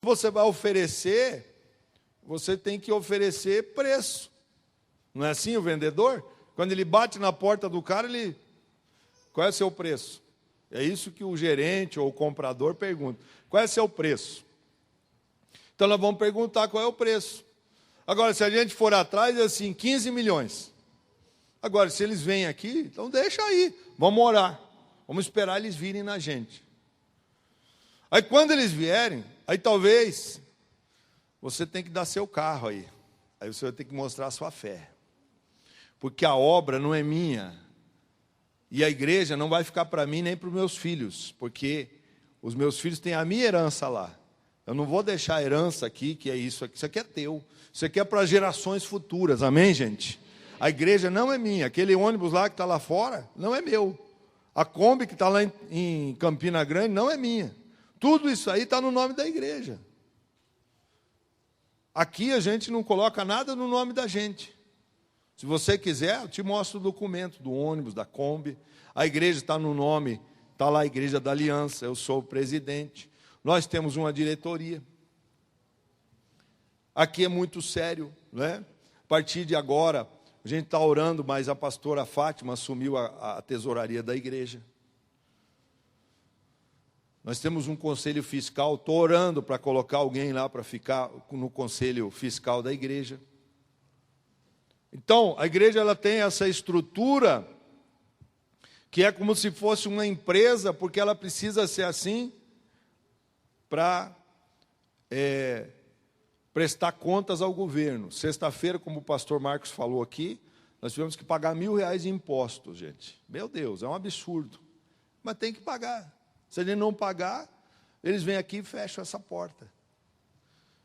Você vai oferecer, você tem que oferecer preço. Não é assim o vendedor? Quando ele bate na porta do cara, qual é o seu preço? É isso que o gerente ou o comprador pergunta. Qual é o seu preço? Então nós vamos perguntar qual é o preço. Agora, se a gente for atrás, é assim, 15 milhões. Agora, se eles vêm aqui, então deixa aí. Vamos orar. Vamos esperar eles virem na gente. Aí quando eles vierem, aí talvez você tem que dar seu carro aí. Aí você vai ter que mostrar a sua fé. Porque a obra não é minha. E a igreja não vai ficar para mim nem para os meus filhos. Porque os meus filhos têm a minha herança lá. Eu não vou deixar a herança aqui, que é isso aqui. Isso aqui é teu. Isso aqui é para gerações futuras. Amém, gente? A igreja não é minha. Aquele ônibus lá que está lá fora, não é meu. A Kombi que está lá em Campina Grande, não é minha. Tudo isso aí está no nome da igreja. Aqui a gente não coloca nada no nome da gente. Se você quiser, eu te mostro o documento do ônibus, da Kombi. A igreja está no nome, está lá a Igreja da Aliança, eu sou o presidente. Nós temos uma diretoria. Aqui é muito sério, né? A partir de agora, a gente está orando, mas a pastora Fátima assumiu a tesouraria da igreja. Nós temos um conselho fiscal, estou orando para colocar alguém lá para ficar no conselho fiscal da igreja. Então, a igreja ela tem essa estrutura que é como se fosse uma empresa, porque ela precisa ser assim para prestar contas ao governo. Sexta-feira, como o pastor Marcos falou aqui, nós tivemos que pagar R$1.000 em impostos, gente. Meu Deus, é um absurdo. Mas tem que pagar. Se ele não pagar, eles vêm aqui e fecham essa porta.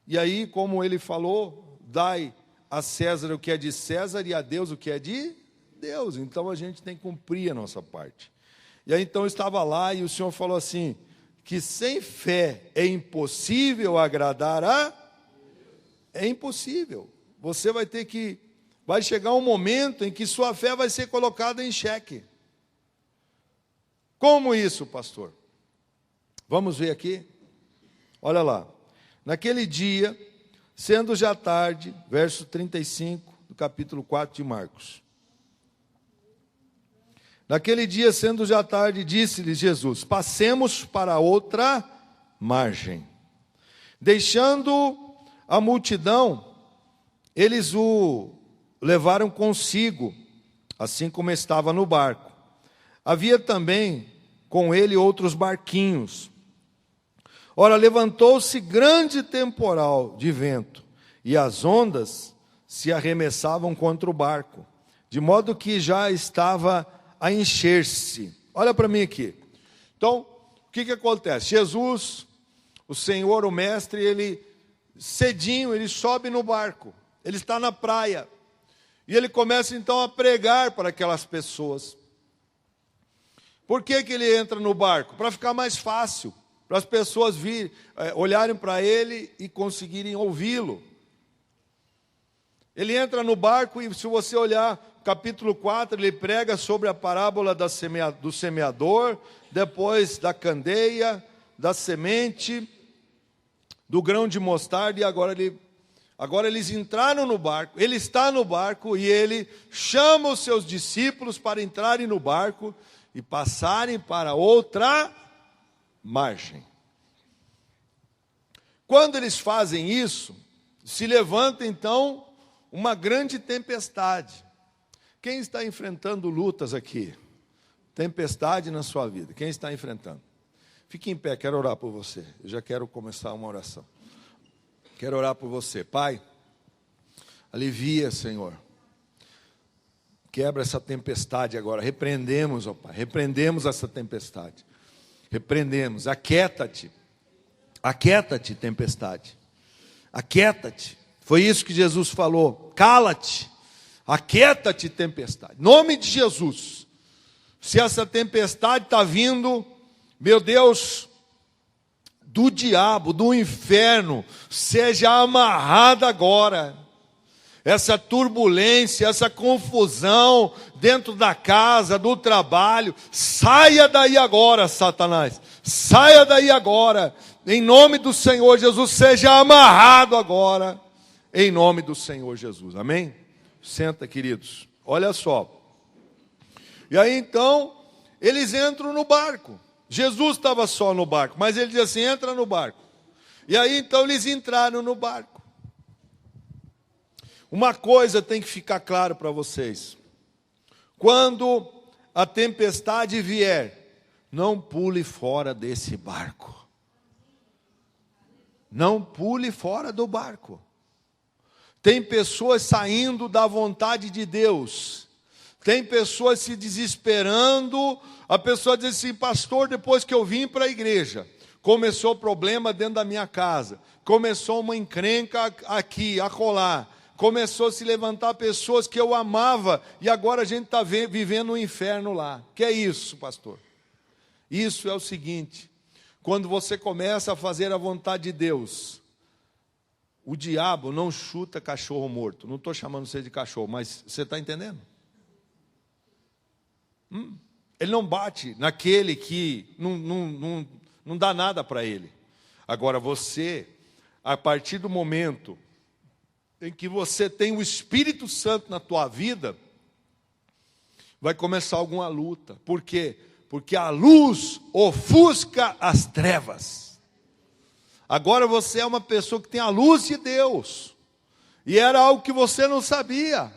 E aí, como ele falou, dai a César o que é de César e a Deus o que é de Deus. Então, a gente tem que cumprir a nossa parte. E aí, então, eu estava lá e o Senhor falou assim, que sem fé é impossível agradar a... É impossível. Você vai ter que... Vai chegar um momento em que sua fé vai ser colocada em xeque. Como isso, pastor? Vamos ver aqui? Olha lá. Naquele dia, sendo já tarde, verso 35 do capítulo 4 de Marcos. Naquele dia, sendo já tarde, disse-lhes Jesus, passemos para outra margem. Deixando a multidão, eles o levaram consigo, assim como estava no barco. Havia também com ele outros barquinhos. Ora, levantou-se grande temporal de vento, e as ondas se arremessavam contra o barco, de modo que já estava a encher-se. Olha para mim aqui. Então, o que acontece? Jesus, o Senhor, o Mestre, ele cedinho, ele sobe no barco, ele está na praia, e ele começa então a pregar para aquelas pessoas. Por que ele entra no barco? Para ficar mais fácil, para as pessoas olharem para ele e conseguirem ouvi-lo. Ele entra no barco e, se você olhar capítulo 4, ele prega sobre a parábola do semeador, depois da candeia, da semente, do grão de mostarda, e agora eles entraram no barco, ele está no barco e ele chama os seus discípulos para entrarem no barco e passarem para outra margem. Quando eles fazem isso, se levanta então uma grande tempestade. Quem está enfrentando lutas aqui? Tempestade na sua vida. Quem está enfrentando? Fique em pé, quero orar por você. Eu já quero começar uma oração. Quero orar por você. Pai, alivia, Senhor. Quebra essa tempestade agora. Repreendemos, ó Pai. Repreendemos essa tempestade. Repreendemos. Aquieta-te. Aquieta-te, tempestade. Aquieta-te. Foi isso que Jesus falou. Cala-te. Aquieta-te, tempestade. Em nome de Jesus. Se essa tempestade está vindo, meu Deus, do diabo, do inferno, seja amarrada agora. Essa turbulência, essa confusão dentro da casa, do trabalho, saia daí agora, Satanás. Saia daí agora. em nome do Senhor Jesus, seja amarrado agora, em nome do Senhor Jesus. Amém? Senta, queridos. Olha só. E aí então, eles entram no barco. Jesus estava só no barco, mas ele diz assim, entra no barco. E aí então eles entraram no barco. Uma coisa tem que ficar claro para vocês. Quando a tempestade vier, não pule fora desse barco. Não pule fora do barco. Tem pessoas saindo da vontade de Deus. Tem pessoas se desesperando. A pessoa diz assim, pastor, depois que eu vim para a igreja, começou problema dentro da minha casa. Começou uma encrenca aqui, acolá. Começou a se levantar pessoas que eu amava e agora a gente está vivendo um inferno lá. Que é isso, pastor? Isso é o seguinte, quando você começa a fazer a vontade de Deus, o diabo não chuta cachorro morto. Não estou chamando você de cachorro, mas você está entendendo? Ele não bate naquele que não dá nada para ele. Agora você, a partir do momento em que você tem o Espírito Santo na tua vida, vai começar alguma luta. Por quê? Porque a luz ofusca as trevas. Agora você é uma pessoa que tem a luz de Deus. E era algo que você não sabia.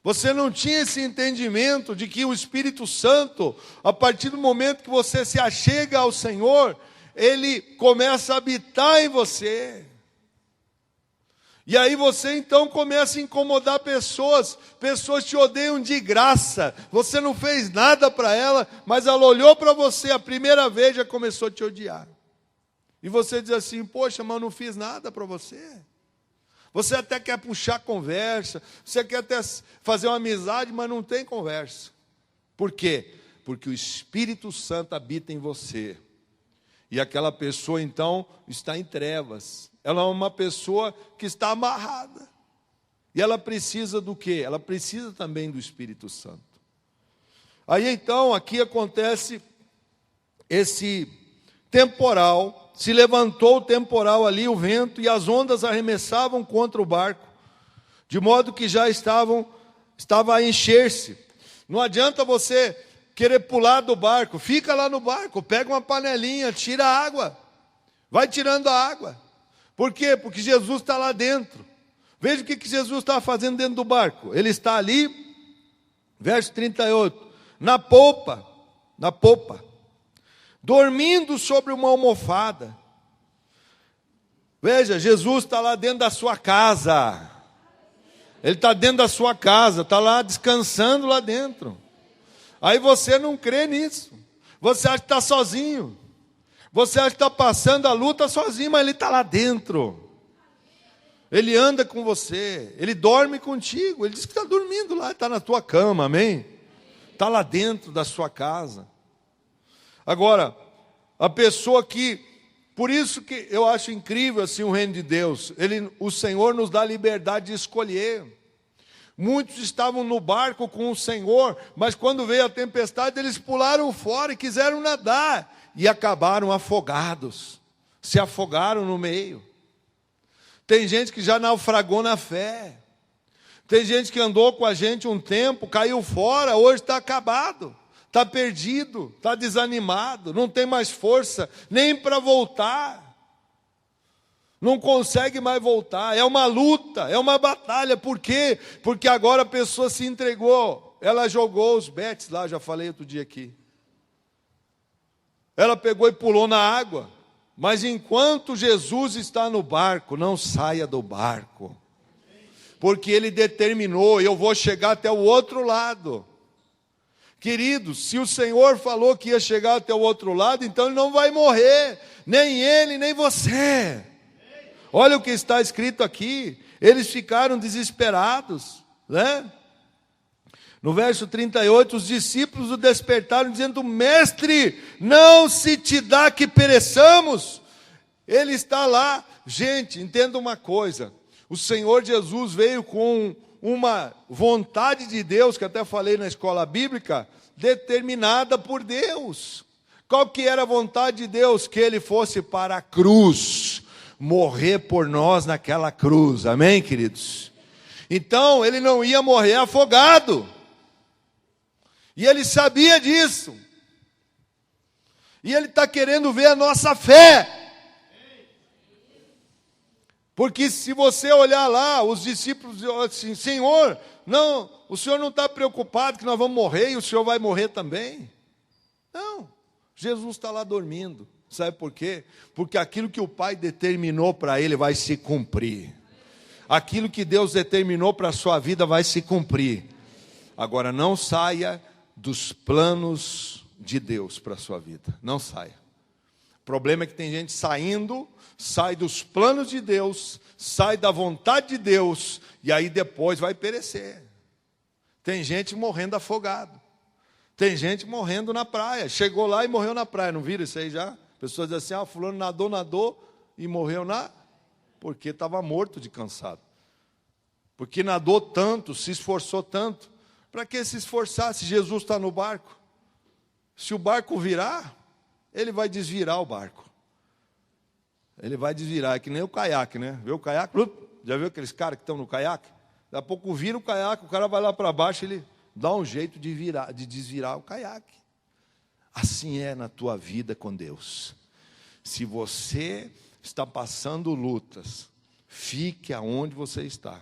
Você não tinha esse entendimento de que o Espírito Santo, a partir do momento que você se achega ao Senhor, Ele começa a habitar em você. E aí você então começa a incomodar pessoas. Pessoas te odeiam de graça. Você não fez nada para ela, mas ela olhou para você a primeira vez e já começou a te odiar. E você diz assim, poxa, mas eu não fiz nada para você. Você até quer puxar conversa, você quer até fazer uma amizade, mas não tem conversa. Por quê? Porque o Espírito Santo habita em você. E aquela pessoa então está em trevas. Ela é uma pessoa que está amarrada. E ela precisa do quê? Ela precisa também do Espírito Santo. Aí então, aqui acontece esse temporal. Se levantou o temporal ali, o vento, e as ondas arremessavam contra o barco, de modo que já estava a encher-se. Não adianta você querer pular do barco, fica lá no barco, pega uma panelinha, tira a água, vai tirando a água. Por quê? Porque Jesus está lá dentro. Veja o que Jesus está fazendo dentro do barco. Ele está ali, verso 38, na popa, dormindo sobre uma almofada. Veja, Jesus está lá dentro da sua casa. Ele está dentro da sua casa, está lá descansando lá dentro. Aí você não crê nisso. Você acha que está sozinho. Você acha que está passando a luta sozinho, mas ele está lá dentro. Ele anda com você, ele dorme contigo. Ele diz que está dormindo lá, está na tua cama, amém? Está lá dentro da sua casa. Agora, a pessoa que, por isso que eu acho incrível assim o reino de Deus, o Senhor nos dá liberdade de escolher. Muitos estavam no barco com o Senhor, mas quando veio a tempestade, eles pularam fora e quiseram nadar, e acabaram afogados, se afogaram no meio. Tem gente que já naufragou na fé, tem gente que andou com a gente um tempo, caiu fora, hoje está acabado. Está perdido, está desanimado, não tem mais força nem para voltar. Não consegue mais voltar. É uma luta, é uma batalha. Por quê? Porque agora a pessoa se entregou. Ela jogou os bets lá, já falei outro dia aqui. Ela pegou e pulou na água. Mas enquanto Jesus está no barco, não saia do barco. Porque Ele determinou, eu vou chegar até o outro lado. Queridos, se o Senhor falou que ia chegar até o outro lado, então Ele não vai morrer, nem Ele, nem você. Olha o que está escrito aqui, eles ficaram desesperados, né? No verso 38, os discípulos o despertaram, dizendo, Mestre, não se te dá que pereçamos. Ele está lá. Gente, entenda uma coisa, o Senhor Jesus veio com uma vontade de Deus, que até falei na escola bíblica, determinada por Deus. Qual que era a vontade de Deus? Que ele fosse para a cruz, morrer por nós naquela cruz, amém, queridos? Então, ele não ia morrer afogado, e ele sabia disso, e ele está querendo ver a nossa fé, porque se você olhar lá, os discípulos dizem assim: Senhor, não, o Senhor não está preocupado que nós vamos morrer e o Senhor vai morrer também? Não, Jesus está lá dormindo. Sabe por quê? Porque aquilo que o Pai determinou para ele vai se cumprir. Aquilo que Deus determinou para a sua vida vai se cumprir. Agora, não saia dos planos de Deus para a sua vida. Não saia. O problema é que tem gente saindo, sai dos planos de Deus, sai da vontade de Deus, e aí depois vai perecer. Tem gente morrendo afogado. Tem gente morrendo na praia. Chegou lá e morreu na praia. Não viram isso aí já? Pessoas dizem assim: fulano nadou e morreu porque estava morto de cansado. Porque nadou tanto, se esforçou tanto. Para que se esforçar se Jesus está no barco? Se o barco virar, ele vai desvirar o barco. Ele vai desvirar, é que nem o caiaque, né? Vê o caiaque? Já viu aqueles caras que estão no caiaque? Daqui a pouco vira o caiaque, o cara vai lá para baixo, ele dá um jeito de desvirar o caiaque. Assim é na tua vida com Deus. Se você está passando lutas, fique aonde você está,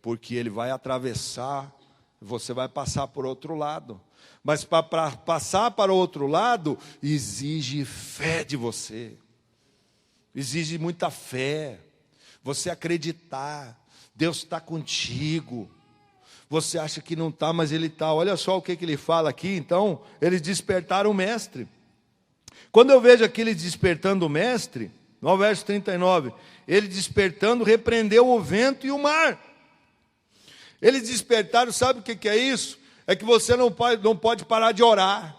porque Ele vai atravessar, você vai passar por outro lado. Mas para passar para o outro lado, exige fé de você. Exige muita fé. Você acreditar, Deus está contigo. Você acha que não está, mas Ele está. Olha só o que Ele fala aqui. Então, eles despertaram o mestre. Quando eu vejo aqui eles despertando o mestre, no verso 39, ele despertando, repreendeu o vento e o mar. Eles despertaram, sabe o que é isso? É que você não pode parar de orar.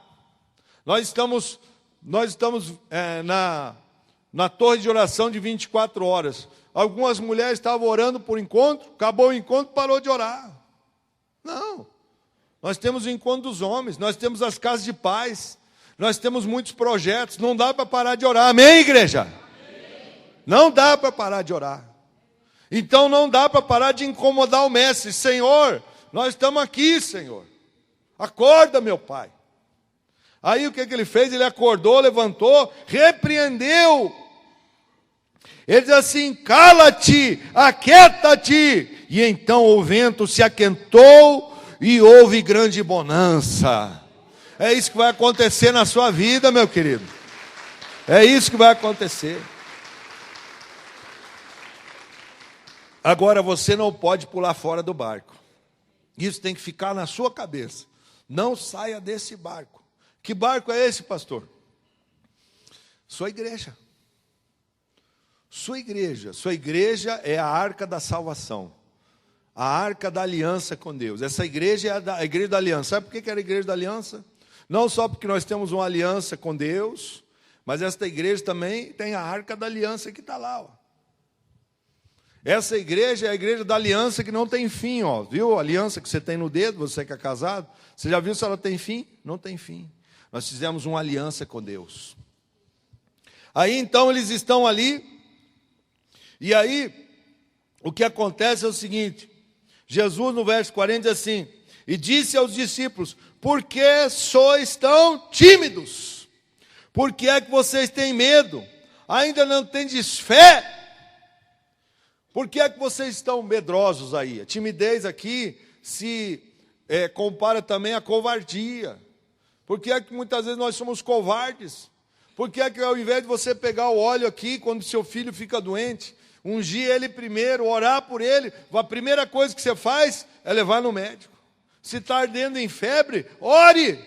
Nós estamos na torre de oração de 24 horas. Algumas mulheres estavam orando por encontro, acabou o encontro, parou de orar. Não, nós temos o encontro dos homens, nós temos as casas de paz, nós temos muitos projetos, não dá para parar de orar, amém, igreja? Amém. Não dá para parar de orar. Então não dá para parar de incomodar o mestre. Senhor, nós estamos aqui, Senhor, acorda, meu Pai. Aí o que ele fez? Ele acordou, levantou, repreendeu. Ele diz assim: cala-te, aquieta-te. E então o vento se aquentou e houve grande bonança. É isso que vai acontecer na sua vida, meu querido. É isso que vai acontecer. Agora você não pode pular fora do barco. Isso tem que ficar na sua cabeça. Não saia desse barco. Que barco é esse, pastor? Sua igreja. Sua igreja é a arca da salvação, a arca da aliança com Deus. Essa igreja é a igreja da aliança. Sabe por que era a igreja da aliança? Não só porque nós temos uma aliança com Deus, mas esta igreja também tem a arca da aliança que está lá. Ó. Essa igreja é a igreja da aliança que não tem fim. Ó. Viu a aliança que você tem no dedo, você que é casado? Você já viu se ela tem fim? Não tem fim. Nós fizemos uma aliança com Deus. Aí então eles estão ali. E aí, o que acontece é o seguinte: Jesus no verso 40 diz assim: e disse aos discípulos: por que sois tão tímidos? Por que é que vocês têm medo? Ainda não tendes fé? Por que é que vocês estão medrosos aí? A timidez aqui se compara também à covardia. Por que é que muitas vezes nós somos covardes? Por que é que ao invés de você pegar o óleo aqui, quando seu filho fica doente, ungir ele primeiro, orar por ele, a primeira coisa que você faz é levar no médico? Se está ardendo em febre, ore,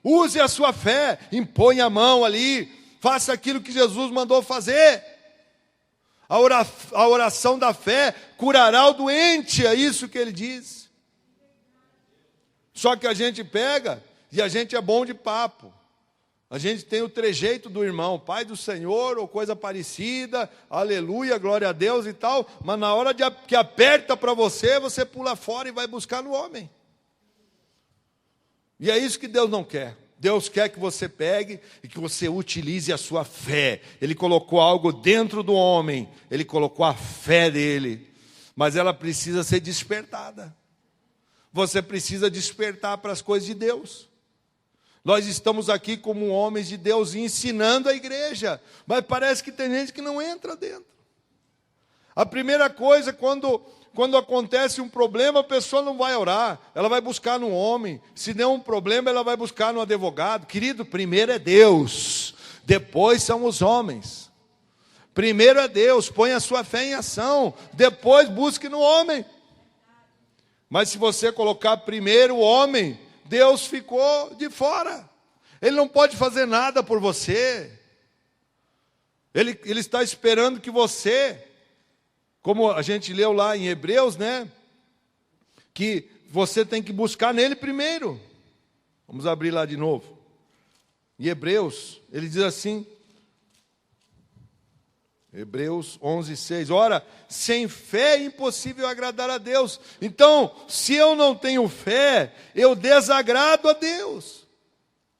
use a sua fé, impõe a mão ali, faça aquilo que Jesus mandou fazer. A oração da fé curará o doente, é isso que ele diz. Só que a gente pega e a gente é bom de papo. A gente tem o trejeito do irmão, Pai do Senhor, ou coisa parecida, aleluia, glória a Deus e tal, mas na hora que aperta para você, você pula fora e vai buscar no homem. E é isso que Deus não quer. Deus quer que você pegue e que você utilize a sua fé. Ele colocou algo dentro do homem, Ele colocou a fé dele, mas ela precisa ser despertada. Você precisa despertar para as coisas de Deus. Nós estamos aqui como homens de Deus ensinando a igreja, mas parece que tem gente que não entra dentro. A primeira coisa, quando acontece um problema, a pessoa não vai orar, ela vai buscar no homem. Se der um problema, ela vai buscar no advogado. Querido, primeiro é Deus, depois são os homens. Primeiro é Deus, põe a sua fé em ação, depois busque no homem. Mas se você colocar primeiro o homem, Deus ficou de fora. Ele não pode fazer nada por você. Ele está esperando que você, como a gente leu lá em Hebreus, né? Que você tem que buscar nele primeiro. Vamos abrir lá de novo. Em Hebreus, ele diz assim, Hebreus 11:6. Ora, sem fé é impossível agradar a Deus. Então, se eu não tenho fé, eu desagrado a Deus.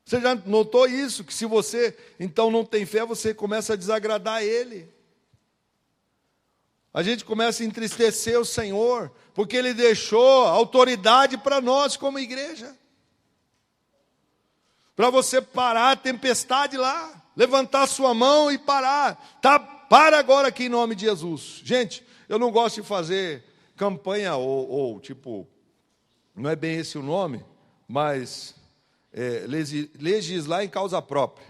Você já notou isso? Que se você então não tem fé, você começa a desagradar a Ele. A gente começa a entristecer o Senhor, porque Ele deixou autoridade para nós como igreja. Para você parar a tempestade lá, levantar sua mão e parar. Para agora aqui em nome de Jesus. Gente, eu não gosto de fazer campanha ou tipo, não é bem esse o nome, mas legislar em causa própria.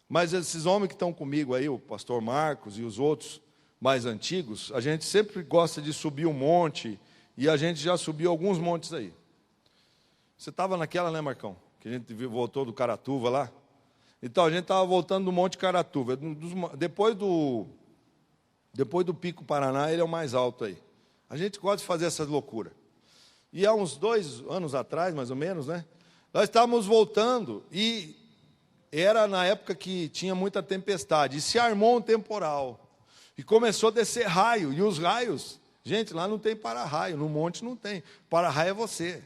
Mas esses homens que estão comigo aí, o pastor Marcos e os outros mais antigos, a gente sempre gosta de subir um monte, e a gente já subiu alguns montes aí. Você estava naquela, né, Marcão? Que a gente voltou do Caratuva lá. Então, a gente estava voltando do Monte Caratuva. Depois do Pico Paraná, ele é o mais alto aí. A gente gosta de fazer essas loucuras. E há uns 2 anos atrás, mais ou menos, né? Nós estávamos voltando, e era na época que tinha muita tempestade, e se armou um temporal. E começou a descer raio, e os raios, gente, lá não tem para-raio, no monte não tem. Para-raio é você.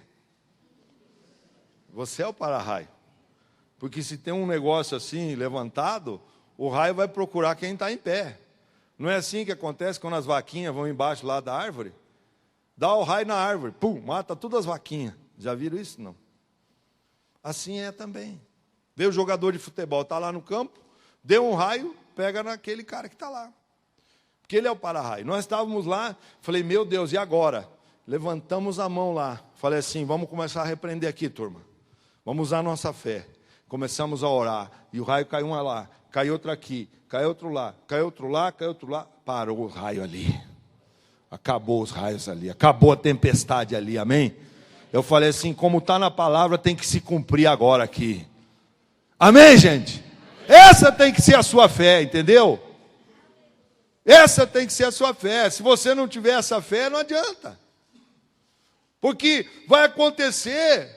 Você é o para-raio. Porque se tem um negócio assim, levantado, o raio vai procurar quem está em pé. Não é assim que acontece quando as vaquinhas vão embaixo lá da árvore? Dá o raio na árvore, pum, mata todas as vaquinhas. Já viram isso? Não. Assim é também. Vê o jogador de futebol, está lá no campo, deu um raio, pega naquele cara que está lá. Porque ele é o para-raio. Nós estávamos lá, falei, meu Deus, e agora? Levantamos a mão lá. Falei assim, vamos começar a repreender aqui, turma. Vamos usar a nossa fé. Começamos a orar, e o raio caiu uma lá, caiu outra aqui, caiu outro lá, caiu outro lá, caiu outro lá. Parou o raio ali. Acabou os raios ali, acabou a tempestade ali, amém? Eu falei assim, como está na palavra, tem que se cumprir agora aqui. Amém, gente? Essa tem que ser a sua fé, entendeu? Essa tem que ser a sua fé. Se você não tiver essa fé, não adianta. Porque vai acontecer.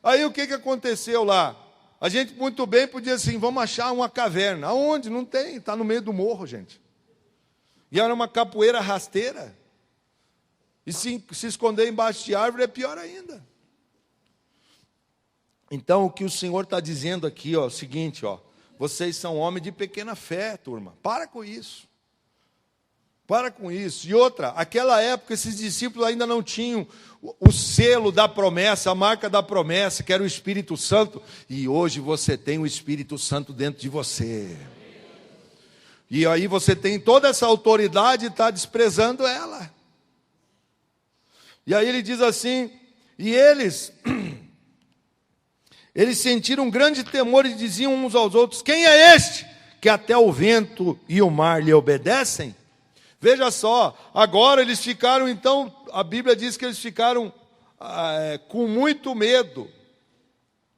Aí o que aconteceu lá? A gente muito bem podia assim, vamos achar uma caverna. Aonde? Não tem, está no meio do morro, gente. E era uma capoeira rasteira. E se esconder embaixo de árvore é pior ainda. Então o que o Senhor está dizendo aqui, ó, é o seguinte, ó, vocês são homens de pequena fé, turma. Para com isso. Para com isso. E outra, aquela época esses discípulos ainda não tinham o selo da promessa, a marca da promessa, que era o Espírito Santo. E hoje você tem o Espírito Santo dentro de você. E aí você tem toda essa autoridade e está desprezando ela. E aí ele diz assim, e eles sentiram um grande temor e diziam uns aos outros, quem é este que até o vento e o mar lhe obedecem? Veja só, agora eles ficaram, então, a Bíblia diz que eles ficaram com muito medo.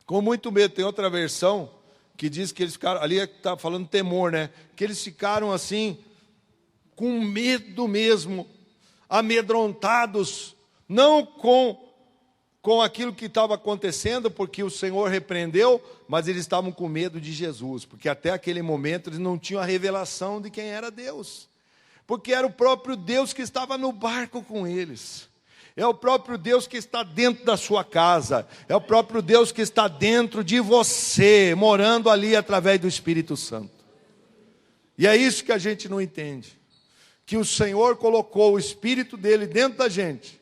Com muito medo. Tem outra versão que diz que eles ficaram, ali está falando temor, né? Que eles ficaram assim, com medo mesmo, amedrontados, não com aquilo que estava acontecendo, porque o Senhor repreendeu, mas eles estavam com medo de Jesus, porque até aquele momento eles não tinham a revelação de quem era Deus. Porque era o próprio Deus que estava no barco com eles. É o próprio Deus que está dentro da sua casa. É o próprio Deus que está dentro de você, morando ali através do Espírito Santo. E é isso que a gente não entende. Que o Senhor colocou o Espírito dele dentro da gente,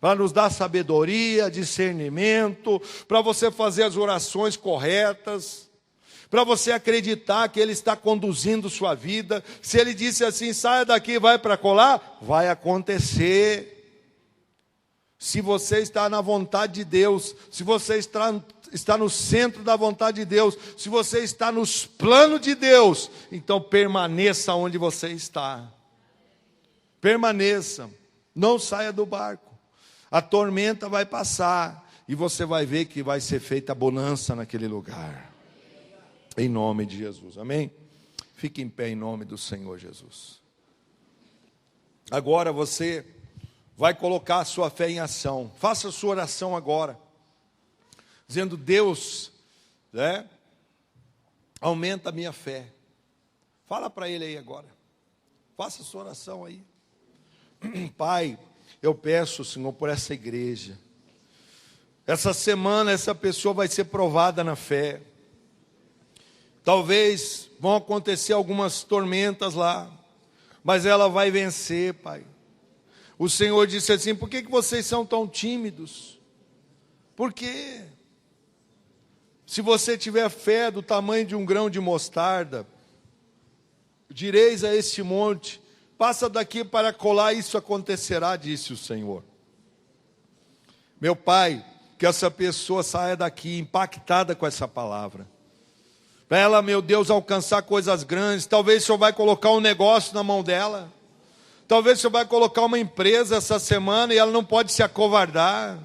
para nos dar sabedoria, discernimento, para você fazer as orações corretas, para você acreditar que Ele está conduzindo sua vida. Se Ele disse assim, saia daqui e vai para colar, vai acontecer. Se você está na vontade de Deus, se você está no centro da vontade de Deus, se você está nos planos de Deus, então permaneça onde você está. Permaneça, não saia do barco. A tormenta vai passar e você vai ver que vai ser feita a bonança naquele lugar. Em nome de Jesus, amém? Fique em pé em nome do Senhor Jesus. Agora você vai colocar a sua fé em ação. Faça a sua oração agora, dizendo: Deus, aumenta a minha fé. Fala para Ele aí agora. Faça a sua oração aí. Pai, eu peço, Senhor, por essa igreja. Essa semana essa pessoa vai ser provada na fé. Talvez vão acontecer algumas tormentas lá, mas ela vai vencer, Pai. O Senhor disse assim: por que vocês são tão tímidos? Por quê? Se você tiver fé do tamanho de um grão de mostarda, direis a este monte: passa daqui para colar, isso acontecerá, disse o Senhor. Meu Pai, que essa pessoa saia daqui impactada com essa palavra. Para ela, meu Deus, alcançar coisas grandes. Talvez o Senhor vai colocar um negócio na mão dela. Talvez o Senhor vai colocar uma empresa essa semana e ela não pode se acovardar.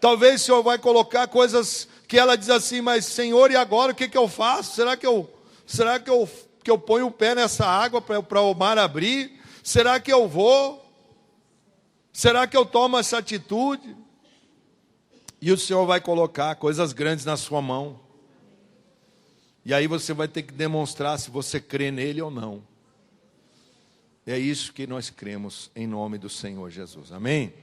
Talvez o Senhor vai colocar coisas que ela diz assim: mas Senhor, e agora o que eu faço? Será que eu ponho o pé nessa água para o mar abrir? Será que eu vou? Será que eu tomo essa atitude? E o Senhor vai colocar coisas grandes na sua mão. E aí você vai ter que demonstrar se você crê nele ou não. É isso que nós cremos em nome do Senhor Jesus. Amém?